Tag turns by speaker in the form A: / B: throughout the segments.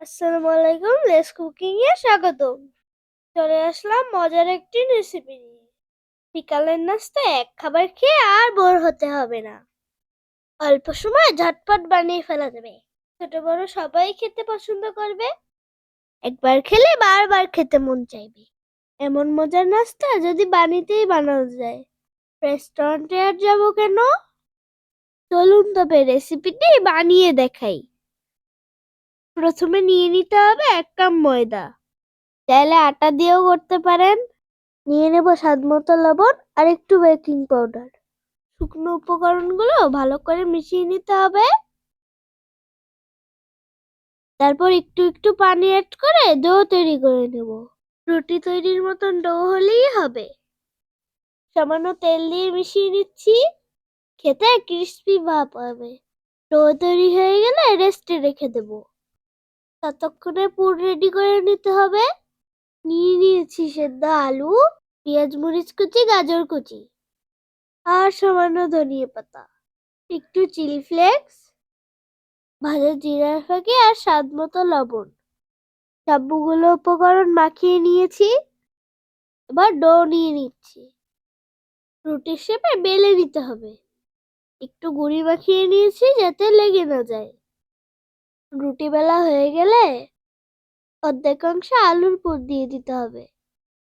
A: আসসালামু আলাইকুম, less cooking এ স্বাগতম। চলে আসলাম মজার একটি রেসিপি নিয়ে। বিকালের নাস্তায় এক খাবার খেয়ে আর বোর হতে হবে না। অল্প সময়ে ঝটপট বানিয়ে ফেলা যাবে। ছোট বড় সবাই খেতে পছন্দ করবে। একবার খেলে বারবার খেতে মন চাইবে। এমন মজার নাস্তা যদি বানানো যায়, রেস্টুরেন্টে আর যাবো কেন? চলুন তবে রেসিপিটি বানিয়ে দেখাই। প্রথমে নিয়ে নিতে হবে 1 কাপ ময়দা। চাইলে আটা দিয়েও করতে পারেন। নিয়ে নেব স্বাদমতো লবণ আর একটু বেকিং পাউডার। শুকনো উপকরণগুলো ভালো করে মিশিয়ে নিতে হবে। তারপর একটু একটু পানি অ্যাড করে ডো তৈরি করে নেব। রুটি তৈরির মতন ডো হলেই হবে। সামান্য তেল দিয়ে মিশিয়ে নিচ্ছি। খেতে ক্রিস্পি ভাব হবে। ডো তৈরি হয়ে গেলে রেস্টে রেখে দেব। ততক্ষণে পুর রেডি করে নিতে হবে। নিয়ে নিয়েছি সেদ্ধ আলু, পেঁয়াজ মরিচ কুচি, গাজর কুচি আর সামান্য ধনিয়া পাতা, একটু চিলি ফ্লেক্স, ভাজা জিরার ফাঁকি আর স্বাদ মতো লবণ। সবগুলো উপকরণ মাখিয়ে নিয়েছি। এবার ডো নিয়ে নিচ্ছি। রুটির শেপে বেলে নিতে হবে। একটু গুঁড়ি মাখিয়ে নিয়েছি যাতে লেগে না যায়। রুটি বেলা হয়ে গেলে অর্ধেক অংশ আলুর পুর দিয়ে দিতে হবে।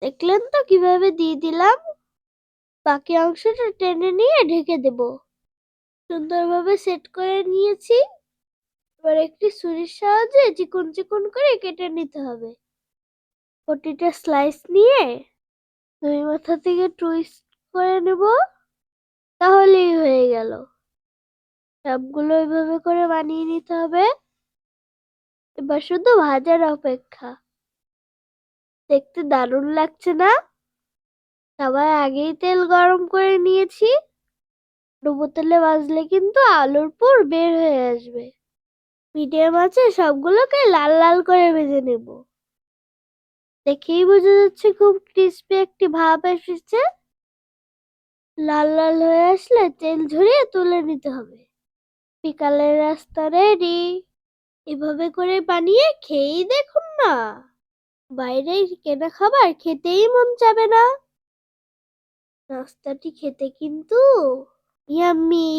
A: দেখলেন তো কিভাবে দিয়ে দিলাম। বাকি অংশটা টেনে নিয়ে ঢেকে দেব। সুন্দরভাবে সেট করে নিয়েছি। এবার একটি ছুরির সাহায্যে চিকন চিকন করে কেটে নিতে হবে। প্রতিটা স্লাইস নিয়ে দুই মাথা থেকে টুইস্ট করে নেব। তাহলেই হয়ে গেল। সবগুলো এইভাবে করে বানিয়ে নিতে হবে। এবার শুধু ভাজার অপেক্ষা। দেখতে দারুণ লাগছে না? সবাই আগেই তেল গরম করে নিয়েছি। ডুবো তেলে ভাজলে কিন্তু আলুর পুর বের হয়ে আসবে। মিডিয়াম আছে সবগুলোকে লাল লাল করে ভেজে নেব। দেখেই বোঝা যাচ্ছে খুব ক্রিস্পি একটি ভাব এসেছে। লাল লাল হয়ে আসলে তেল ঝরিয়ে তুলে নিতে হবে। বিকালের রাস্তা রেডি। এভাবে করে বানিয়ে খেয়েই দেখুন না। বাইরের কেনা খাবার খেতেই মন চাবে না। নাস্তাটি খেতে কিন্তু ইয়াম্মি।